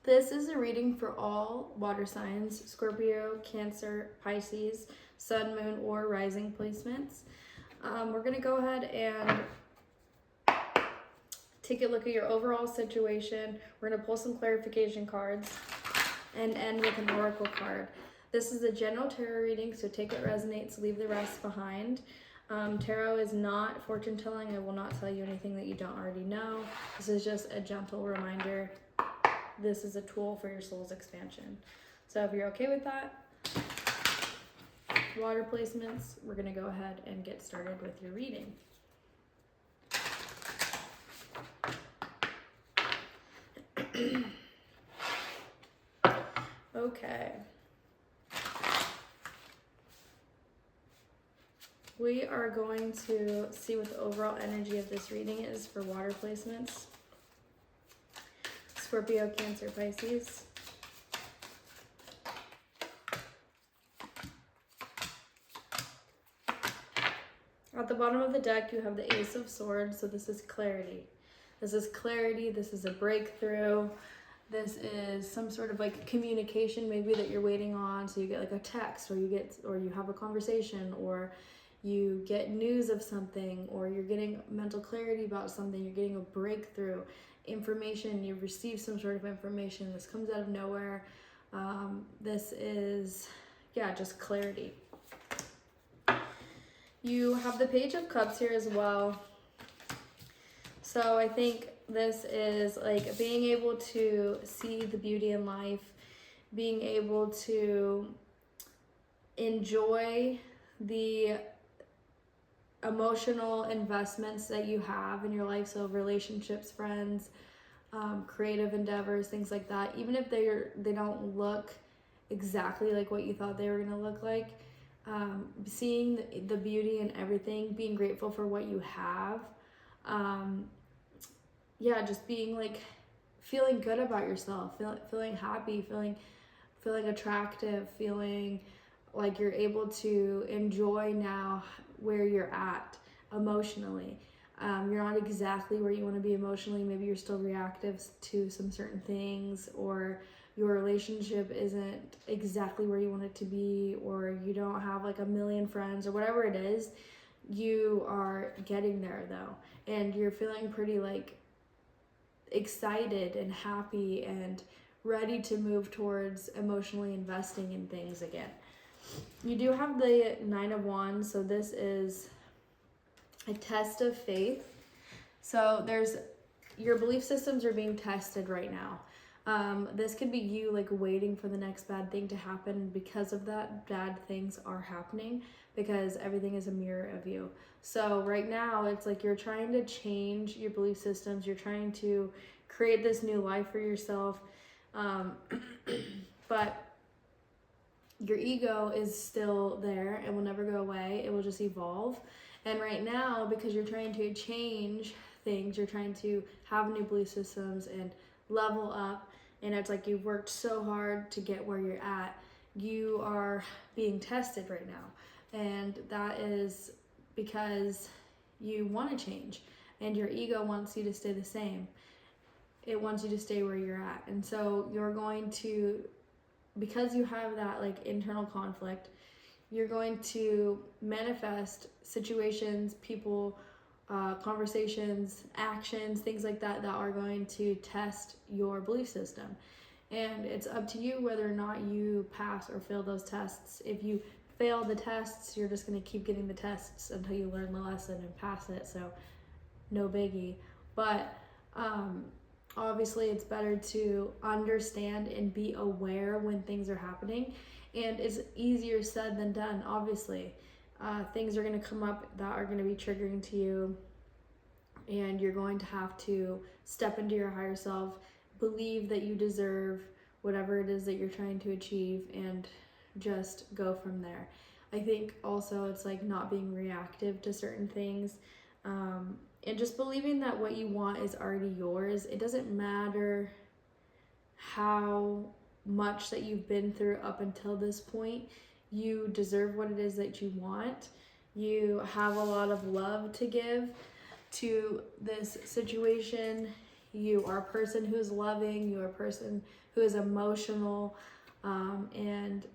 This is a reading for all water signs: Scorpio, Cancer, Pisces, Sun, Moon, or Rising placements. We're going to go ahead and take a look at your overall situation. We're going to pull some clarification cards and end with an oracle card. This is a general tarot reading, so take what resonates, leave the rest behind. Tarot is not fortune telling. I will not tell you anything that you don't already know. This is just a gentle reminder. This is a tool for your soul's expansion. So if you're okay with that, water placements, we're going to go ahead and get started with your reading. Okay. We are going to see what the overall energy of this reading is for water placements. Scorpio, Cancer, Pisces. At the bottom of the deck, you have the Ace of Swords, so this is clarity. This is clarity, this is a breakthrough. This is some sort of like communication maybe that you're waiting on, so you get like a text, or you have a conversation, or you get news of something, or you're getting mental clarity about something, you're getting a breakthrough, information, you receive some sort of information. This comes out of nowhere. This is, just clarity. You have the Page of Cups here as well. So I think this is like being able to see the beauty in life, being able to enjoy the emotional investments that you have in your life, so relationships, friends, creative endeavors, things like that. Even if they don't look exactly like what you thought they were going to look like, seeing the beauty in everything, being grateful for what you have, just being like feeling good about yourself, feeling happy, feeling attractive, feeling like you're able to enjoy now where you're at emotionally. You're not exactly where you want to be emotionally. Maybe you're still reactive to some certain things, or your relationship isn't exactly where you want it to be, or you don't have like a million friends, or whatever it is. You are getting there though, and you're feeling pretty like excited and happy and ready to move towards emotionally investing in things again. You do have the Nine of Wands, so this is a test of faith. So your belief systems are being tested right now. This could be you like waiting for the next bad thing to happen. Because of that, bad things are happening because everything is a mirror of you. So right now it's like you're trying to change your belief systems. You're trying to create this new life for yourself. But your ego is still there and will never go away. It will just evolve. And right now, because you're trying to change things, you're trying to have new belief systems and level up, and it's like you've worked so hard to get where you're at, you are being tested right now. And that is because you want to change, and your ego wants you to stay the same. It wants you to stay where you're at. And so you're going to, because you have that like internal conflict, you're going to manifest situations, people, conversations, actions, things like that are going to test your belief system. And it's up to you whether or not you pass or fail those tests. If you fail the tests, you're just going to keep getting the tests until you learn the lesson and pass it. So no biggie. But obviously it's better to understand and be aware when things are happening. And it's easier said than done, obviously. Things are going to come up that are going to be triggering to you, and you're going to have to step into your higher self, believe that you deserve whatever it is that you're trying to achieve, and just go from there. I think also it's like not being reactive to certain things, and just believing that what you want is already yours. It doesn't matter how much that you've been through up until this point. You deserve what it is that you want. You have a lot of love to give to this situation. You are a person who is loving, you are a person who is emotional, and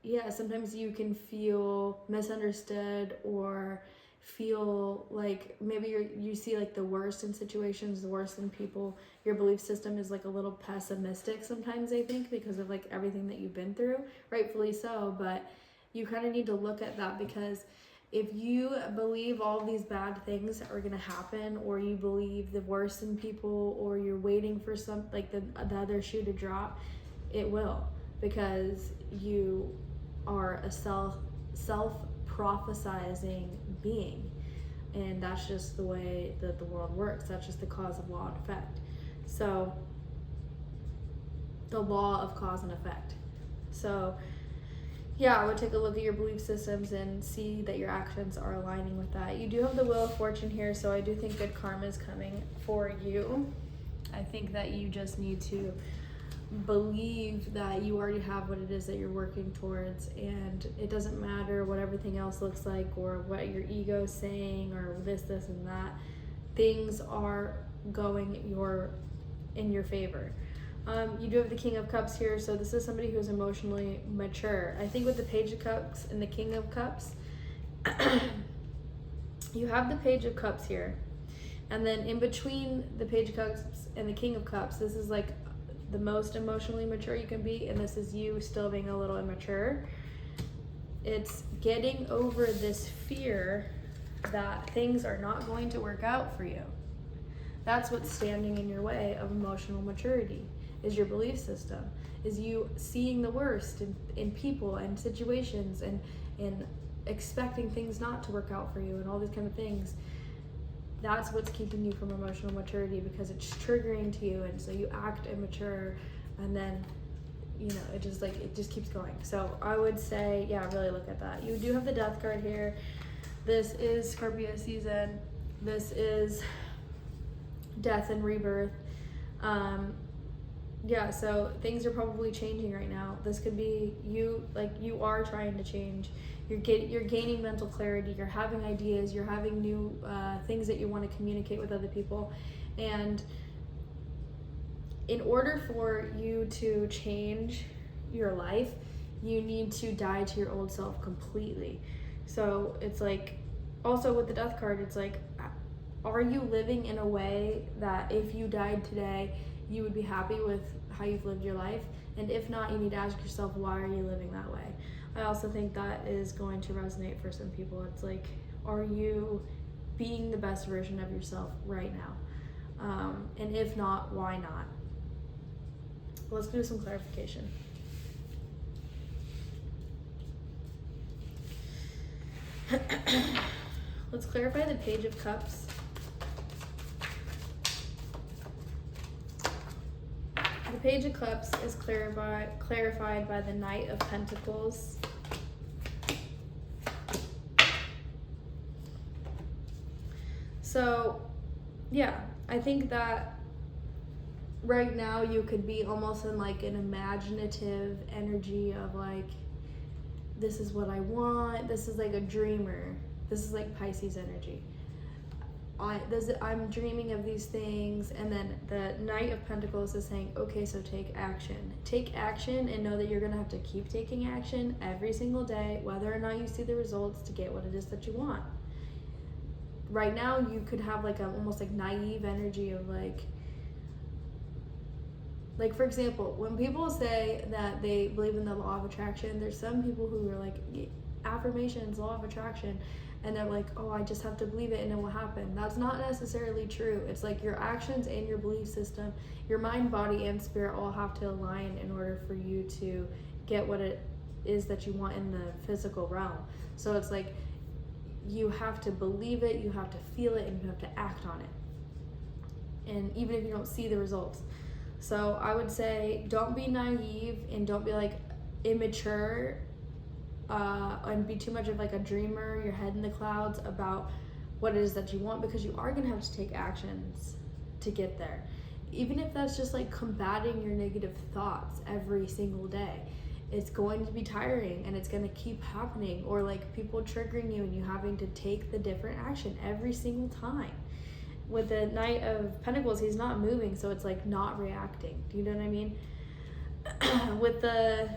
yeah, sometimes you can feel misunderstood or feel like maybe you see like the worst in situations, the worst in people. Your belief system is like a little pessimistic sometimes, I think, because of like everything that you've been through, rightfully so. But you kind of need to look at that, because if you believe all these bad things are going to happen, or you believe the worst in people, or you're waiting for some like the other shoe to drop, it will, because you are a self-prophesizing being, and that's just the way that the world works. That's just the cause of law and effect. So the law of cause and effect. So yeah, I would take a look at your belief systems and see that your actions are aligning with that. You do have the Wheel of Fortune here, so I do think good karma is coming for you. I think that you just need to believe that you already have what it is that you're working towards, and it doesn't matter what everything else looks like or what your ego's saying or this and that. Things are going in your favor. You do have the King of Cups here, so this is somebody who's emotionally mature. I think with the Page of Cups and the King of Cups, you have the Page of Cups here, and then in between the Page of Cups and the King of Cups, this is like the most emotionally mature you can be, and this is you still being a little immature. It's getting over this fear that things are not going to work out for you. That's what's standing in your way of emotional maturity, is your belief system, is you seeing the worst in people and situations, and expecting things not to work out for you and all these kind of things. That's what's keeping you from emotional maturity, because it's triggering to you, and so you act immature, and then it just keeps going. So I would say, yeah, really look at that. You do have the Death card here. This is Scorpio season. This is death and rebirth. Yeah, so things are probably changing right now. This could be you are trying to change. You're gaining mental clarity, you're having ideas, you're having new things that you want to communicate with other people. And in order for you to change your life, you need to die to your old self completely. So it's like, also with the Death card, it's like, are you living in a way that if you died today, you would be happy with how you've lived your life? And if not, you need to ask yourself, why are you living that way? I also think that is going to resonate for some people. It's like, are you being the best version of yourself right now? And if not, why not? Let's do some clarification. Let's clarify the Page of Cups. The Page of Cups is clarified by the Knight of Pentacles. So, yeah, I think that right now you could be almost in like an imaginative energy of like, this is what I want. This is like a dreamer. This is like Pisces energy. I'm dreaming of these things, and then the Knight of Pentacles is saying, okay, so take action. Take action, and know that you're gonna have to keep taking action every single day, whether or not you see the results, to get what it is that you want. Right now, you could have like a almost like naive energy of like for example, when people say that they believe in the law of attraction, there's some people who are like, affirmations, law of attraction, and they're like, oh, I just have to believe it and it will happen. That's not necessarily true. It's like your actions and your belief system, your mind, body, and spirit all have to align in order for you to get what it is that you want in the physical realm. So it's like, you have to believe it, you have to feel it, and you have to act on it. And even if you don't see the results. So I would say, don't be naive and don't be like immature and be too much of like a dreamer, your head in the clouds about what it is that you want, because you are going to have to take actions to get there. Even if that's just like combating your negative thoughts every single day. It's going to be tiring, and it's going to keep happening, or like people triggering you and you having to take the different action every single time. with the Knight of Pentacles, he's not moving, so it's like not reacting. Do you know what I mean? With the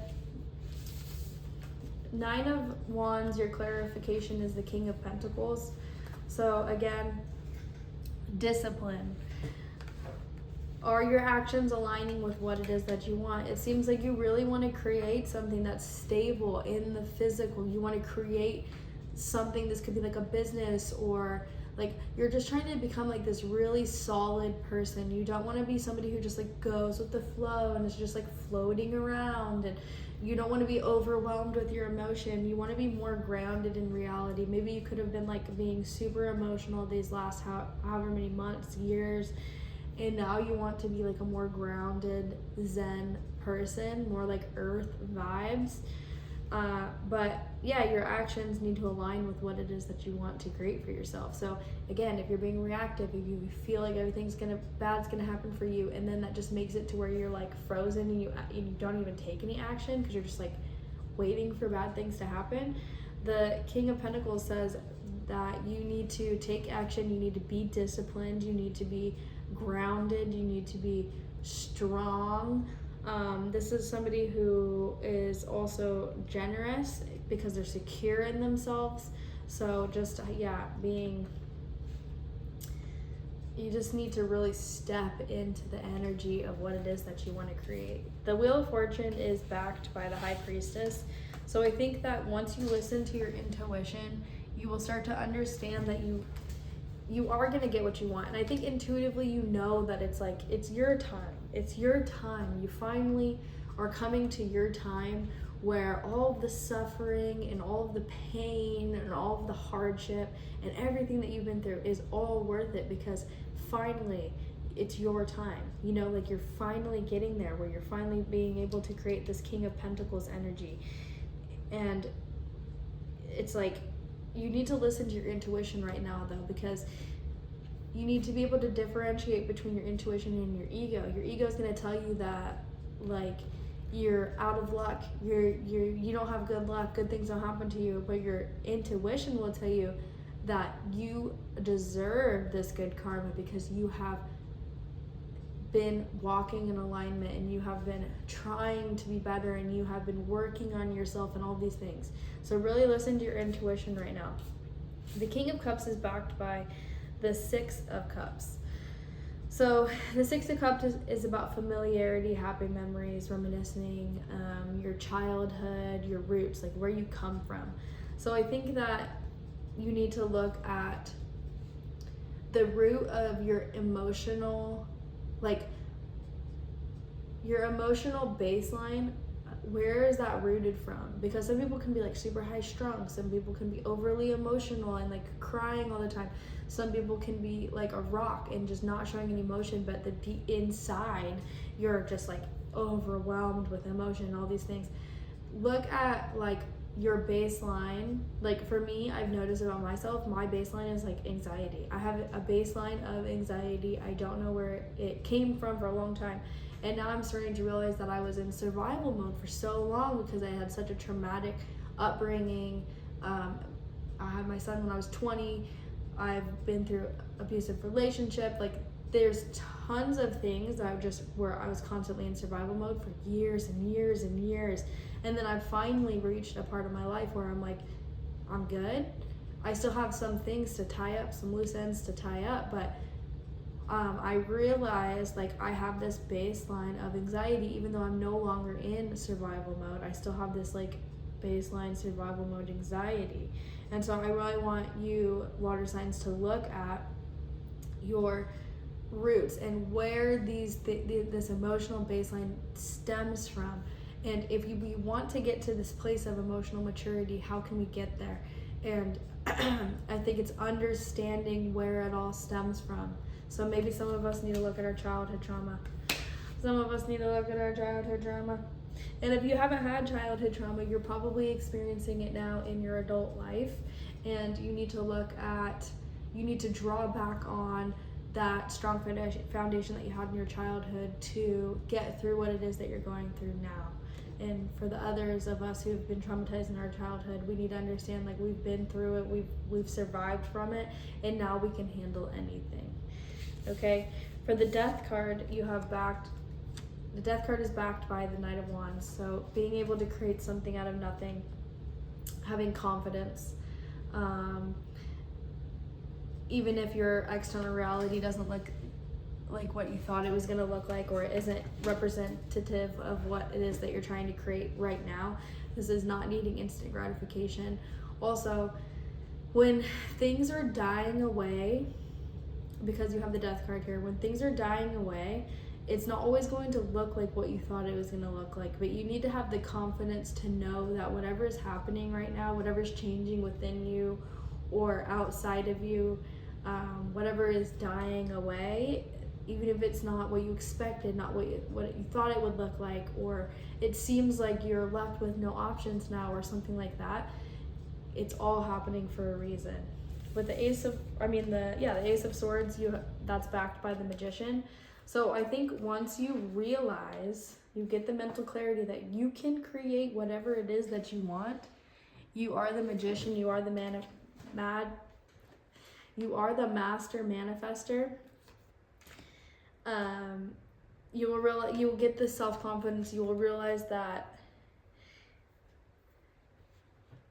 Nine of Wands, your clarification is the King of Pentacles. So again, discipline. Are your actions aligning with what it is that you want? It seems like you really want to create something that's stable in the physical. You want to create something. This could be like a business, or like you're just trying to become like this really solid person. You don't want to be somebody who just like goes with the flow and is just like floating around, and you don't want to be overwhelmed with your emotion. You want to be more grounded in reality. Maybe you could have been like being super emotional these last however many months, years, and now you want to be like a more grounded Zen person, more like earth vibes. But yeah, your actions need to align with what it is that you want to create for yourself. So again, if you're being reactive, if you feel like everything's bad's gonna happen for you, and then that just makes it to where you're like frozen and you don't even take any action because you're just like waiting for bad things to happen. The King of Pentacles says that you need to take action, you need to be disciplined, you need to be grounded, you need to be strong. This is somebody who is also generous because they're secure in themselves. So just, yeah, you just need to really step into the energy of what it is that you want to create. The Wheel of Fortune is backed by the High Priestess. So I think that once you listen to your intuition, you will start to understand that you are going to get what you want. And I think intuitively you know that it's like, it's your time. It's your time. You finally are coming to your time where all of the suffering and all of the pain and all of the hardship and everything that you've been through is all worth it, because finally it's your time. You know, like you're finally getting there where you're finally being able to create this King of Pentacles energy. And it's like, you need to listen to your intuition right now though, because you need to be able to differentiate between your intuition and your ego. Your ego is going to tell you that like you're out of luck, you don't have good luck, good things don't happen to you, but your intuition will tell you that you deserve this good karma because you have been walking in alignment and you have been trying to be better and you have been working on yourself and all these things. So really listen to your intuition right now. The King of Cups is backed by the Six of Cups. So the Six of Cups is about familiarity, happy memories, reminiscing, your childhood, your roots, like where you come from. So I think that you need to look at the root of your emotional, like your emotional baseline. Where is that rooted from? Because some people can be like super high strung, some people can be overly emotional and like crying all the time, some people can be like a rock and just not showing any emotion, but the deep inside you're just like overwhelmed with emotion and all these things. Look at like your baseline. Like for me, I've noticed about myself, my baseline is like anxiety. I have a baseline of anxiety. I don't know where it came from for a long time. And now I'm starting to realize that I was in survival mode for so long because I had such a traumatic upbringing. I had my son when I was 20. I've been through abusive relationship. Like there's tons of things that I was constantly in survival mode for years and years and years. And then I finally reached a part of my life where I'm like, I'm good. I still have some things to tie up, some loose ends to tie up, but I realized like I have this baseline of anxiety. Even though I'm no longer in survival mode, I still have this like baseline survival mode anxiety. And so I really want you, water signs, to look at your roots and where this emotional baseline stems from. And if we want to get to this place of emotional maturity, how can we get there? And I think it's understanding where it all stems from. So maybe some of us need to look at our childhood trauma. Some of us need to look at our childhood trauma. And if you haven't had childhood trauma, you're probably experiencing it now in your adult life. And you need to draw back on that strong foundation that you had in your childhood to get through what it is that you're going through now. And for the others of us who have been traumatized in our childhood, we need to understand like we've been through it, we've survived from it, and now we can handle anything. Okay, for the Death card, you have the Death card is backed by the Knight of Wands. So being able to create something out of nothing, having confidence, even if your external reality doesn't look like what you thought it was going to look like, or it isn't representative of what it is that you're trying to create right now. This is not needing instant gratification. Also, when things are dying away, because you have the Death card here, when things are dying away, it's not always going to look like what you thought it was going to look like, but you need to have the confidence to know that whatever is happening right now, whatever's changing within you or outside of you, whatever is dying away, even if it's not what you expected, not what you thought it would look like, or it seems like you're left with no options now or something like that, it's all happening for a reason. With the Ace of Swords, that's backed by the Magician. So I think once you realize, you get the mental clarity that you can create whatever it is that you want. You are the magician, you are the you are the master manifester. You will get the self-confidence. You will realize that.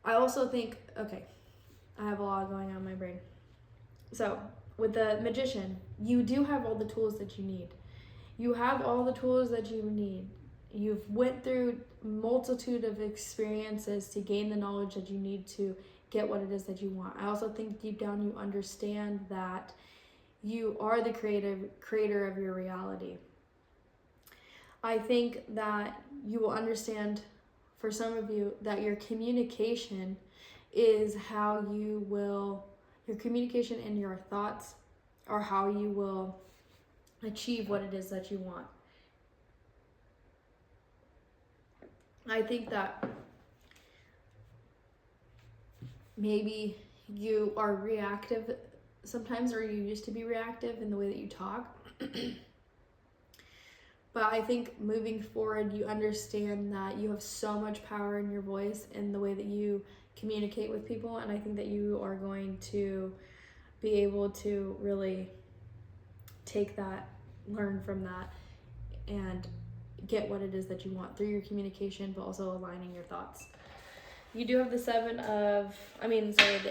I also think, okay, I have a lot going on in my brain. So with the Magician, you do have all the tools that you need. You have all the tools that you need. You've went through a multitude of experiences to gain the knowledge that you need to get what it is that you want. I also think deep down you understand that you are the creator of your reality. I think that you will understand, for some of you, that your communication is how your communication and your thoughts are how you will achieve what it is that you want. I think that maybe you are reactive sometimes, or you used to be reactive in the way that you talk. But I think moving forward, you understand that you have so much power in your voice and the way that you communicate with people. And I think that you are going to be able to really take that, learn from that, and get what it is that you want through your communication, but also aligning your thoughts. You do have the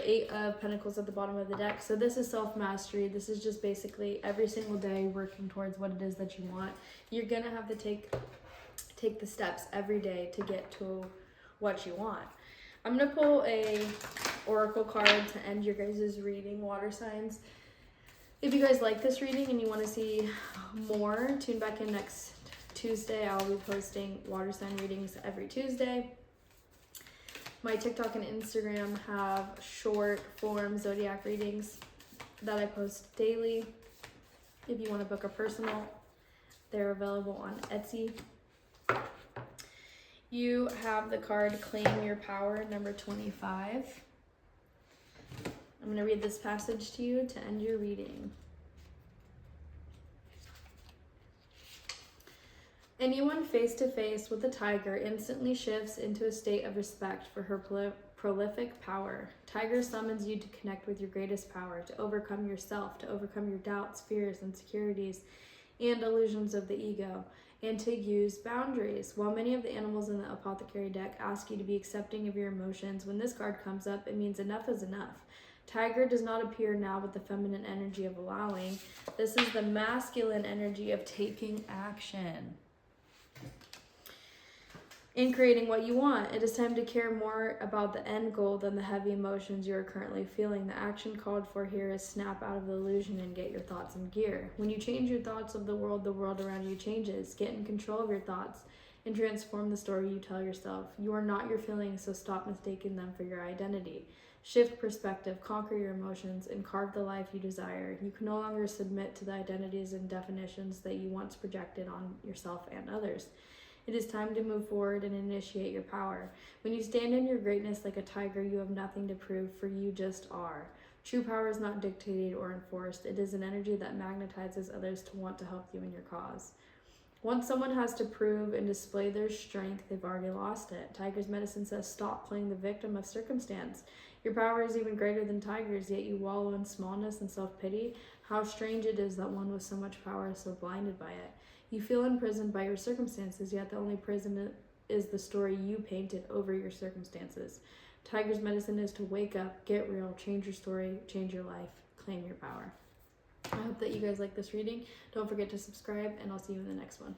Eight of Pentacles at the bottom of the deck. So this is self-mastery. This is just basically every single day working towards what it is that you want. You're going to have to take the steps every day to get to what you want. I'm going to pull a oracle card to end your guys' reading, water signs. If you guys like this reading and you want to see more, tune back in next Tuesday. I'll be posting water sign readings every Tuesday. My TikTok and Instagram have short form Zodiac readings that I post daily. If you want to book a personal, they're available on Etsy. You have the card Claim Your Power, number 25. I'm going to read this passage to you to end your reading. Anyone face to face with a tiger instantly shifts into a state of respect for her prolific power. Tiger summons you to connect with your greatest power, to overcome yourself, to overcome your doubts, fears, insecurities, and illusions of the ego, and to use boundaries. While many of the animals in the apothecary deck ask you to be accepting of your emotions, when this card comes up, it means enough is enough. Tiger does not appear now with the feminine energy of allowing. This is the masculine energy of taking action. In creating what you want, it is time to care more about the end goal than the heavy emotions you are currently feeling. The action called for here is snap out of the illusion and get your thoughts in gear. When you change your thoughts of the world around you changes. Get in control of your thoughts and transform the story you tell yourself. You are not your feelings, so stop mistaking them for your identity. Shift perspective, conquer your emotions, and carve the life you desire. You can no longer submit to the identities and definitions that you once projected on yourself and others. It is time to move forward and initiate your power. When you stand in your greatness like a tiger, you have nothing to prove, for you just are. True power is not dictated or enforced. It is an energy that magnetizes others to want to help you in your cause. Once someone has to prove and display their strength, they've already lost it. Tiger's medicine says stop playing the victim of circumstance. Your power is even greater than Tiger's, yet you wallow in smallness and self-pity. How strange it is that one with so much power is so blinded by it. You feel imprisoned by your circumstances, yet the only prison is the story you painted over your circumstances. Tiger's medicine is to wake up, get real, change your story, change your life, claim your power. I hope that you guys like this reading. Don't forget to subscribe, and I'll see you in the next one.